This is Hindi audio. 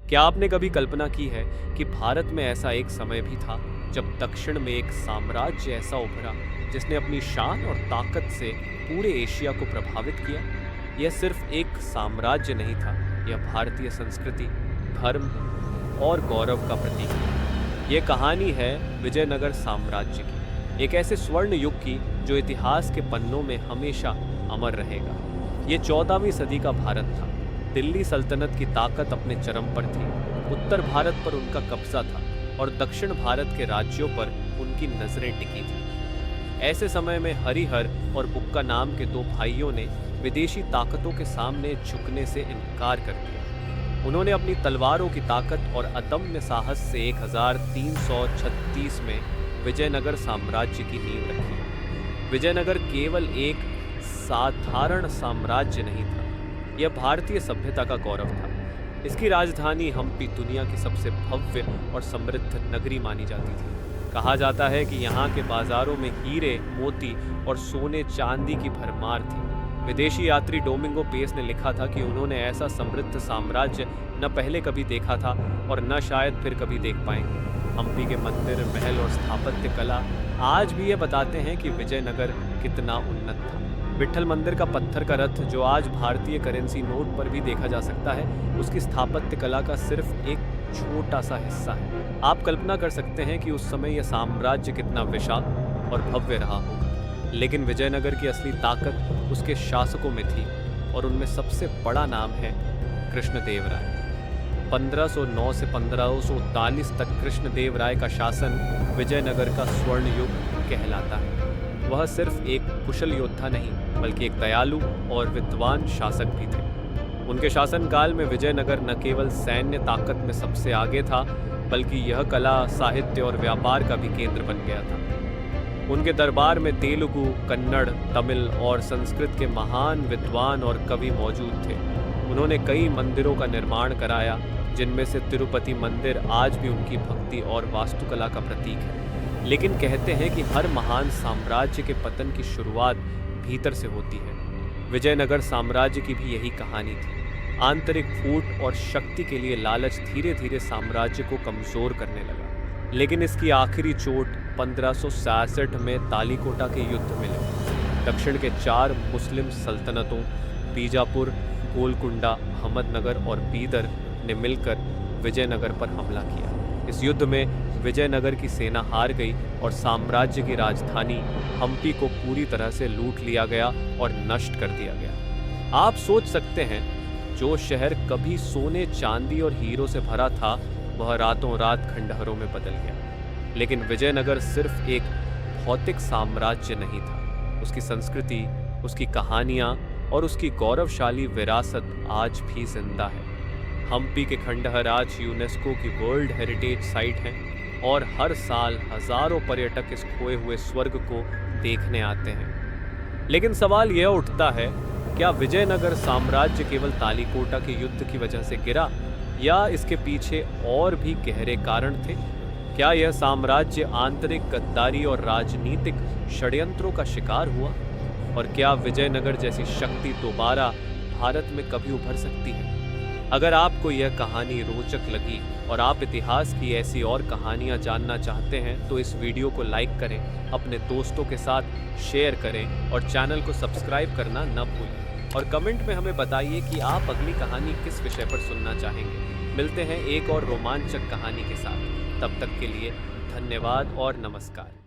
क्या आपने कभी कल्पना की है कि भारत में ऐसा एक समय भी था जब दक्षिण में एक साम्राज्य ऐसा उभरा जिसने अपनी शान और ताकत से पूरे एशिया को प्रभावित किया। यह सिर्फ एक साम्राज्य नहीं था, यह भारतीय संस्कृति, धर्म और गौरव का प्रतीक है। यह कहानी है विजयनगर साम्राज्य की, एक ऐसे स्वर्ण युग की जो इतिहास के पन्नों में हमेशा अमर रहेगा। ये 14वीं सदी का भारत था। दिल्ली सल्तनत की ताकत अपने चरम पर थी। उत्तर भारत पर उनका कब्जा था और दक्षिण भारत के राज्यों पर उनकी नजरें टिकी थी। ऐसे समय में हरिहर और बुक्का नाम के दो भाइयों ने विदेशी ताकतों के सामने झुकने से इनकार कर दिया। उन्होंने अपनी तलवारों की ताकत और अदम्य साहस से 1336 में विजयनगर साम्राज्य की नींव रखी। विजयनगर केवल एक साधारण साम्राज्य नहीं था, यह भारतीय सभ्यता का गौरव था। इसकी राजधानी हम्पी दुनिया की सबसे भव्य और समृद्ध नगरी मानी जाती थी। कहा जाता है कि यहाँ के बाजारों में हीरे, मोती और सोने चांदी की भरमार थी। विदेशी यात्री डोमिंगो पेस ने लिखा था कि उन्होंने ऐसा समृद्ध साम्राज्य न पहले कभी देखा था और न शायद फिर कभी देख पाएंगे। हम्पी के मंदिर, महल और स्थापत्य कला आज भी ये बताते हैं कि विजयनगर कितना उन्नत था। विट्ठल मंदिर का पत्थर का रथ जो आज भारतीय करेंसी नोट पर भी देखा जा सकता है, उसकी स्थापत्य कला का सिर्फ एक छोटा सा हिस्सा है। आप कल्पना कर सकते हैं कि उस समय यह साम्राज्य कितना विशाल और भव्य रहा होगा। लेकिन विजयनगर की असली ताकत उसके शासकों में थी और उनमें सबसे बड़ा नाम है कृष्णदेवराय। 1509 से 1539 तक कृष्णदेवराय का शासन विजयनगर का स्वर्ण युग कहलाता है। वह सिर्फ एक कुशल योद्धा नहीं बल्कि एक दयालु और विद्वान शासक भी थे। उनके शासनकाल में विजयनगर न केवल सैन्य ताकत में सबसे आगे था बल्कि यह कला, साहित्य और व्यापार का भी केंद्र बन गया था। उनके दरबार में तेलुगु, कन्नड़, तमिल और संस्कृत के महान विद्वान और कवि मौजूद थे। उन्होंने कई मंदिरों का निर्माण कराया, जिनमें से तिरुपति मंदिर आज भी उनकी भक्ति और वास्तुकला का प्रतीक है। लेकिन कहते हैं कि हर महान साम्राज्य के पतन की शुरुआत भीतर से होती है। विजयनगर साम्राज्य की भी यही कहानी थी। आंतरिक फूट और शक्ति के लिए लालच धीरे धीरे साम्राज्य को कमजोर करने लगा। लेकिन इसकी आखिरी चोट 1566 में तालीकोटा के युद्ध में लगी। दक्षिण के 4 मुस्लिम सल्तनतों बीजापुर, गोलकुंडा, अहमदनगर और बीदर ने मिलकर विजयनगर पर हमला किया। इस युद्ध में विजयनगर की सेना हार गई और साम्राज्य की राजधानी हम्पी को पूरी तरह से लूट लिया गया और नष्ट कर दिया गया। आप सोच सकते हैं, जो शहर कभी सोने, चांदी और हीरों से भरा था, वह रातों रात खंडहरों में बदल गया। लेकिन विजयनगर सिर्फ एक भौतिक साम्राज्य नहीं था। उसकी संस्कृति, उसकी कहानियां और उसकी गौरवशाली विरासत आज भी जिंदा है। हम्पी के खंडहर आज यूनेस्को की वर्ल्ड हेरिटेज साइट हैं और हर साल हजारों पर्यटक इस खोए हुए स्वर्ग को देखने आते हैं। लेकिन सवाल यह उठता है, क्या विजयनगर साम्राज्य केवल तालीकोटा के युद्ध की वजह से गिरा या इसके पीछे और भी गहरे कारण थे? क्या यह साम्राज्य आंतरिक गद्दारी और राजनीतिक षड्यंत्रों का शिकार हुआ? और क्या विजयनगर जैसी शक्ति दोबारा भारत में कभी उभर सकती है? अगर आपको यह कहानी रोचक लगी और आप इतिहास की ऐसी और कहानियां जानना चाहते हैं तो इस वीडियो को लाइक करें, अपने दोस्तों के साथ शेयर करें और चैनल को सब्सक्राइब करना न भूलें। और कमेंट में हमें बताइए कि आप अगली कहानी किस विषय पर सुनना चाहेंगे। मिलते हैं एक और रोमांचक कहानी के साथ। तब तक के लिए धन्यवाद और नमस्कार।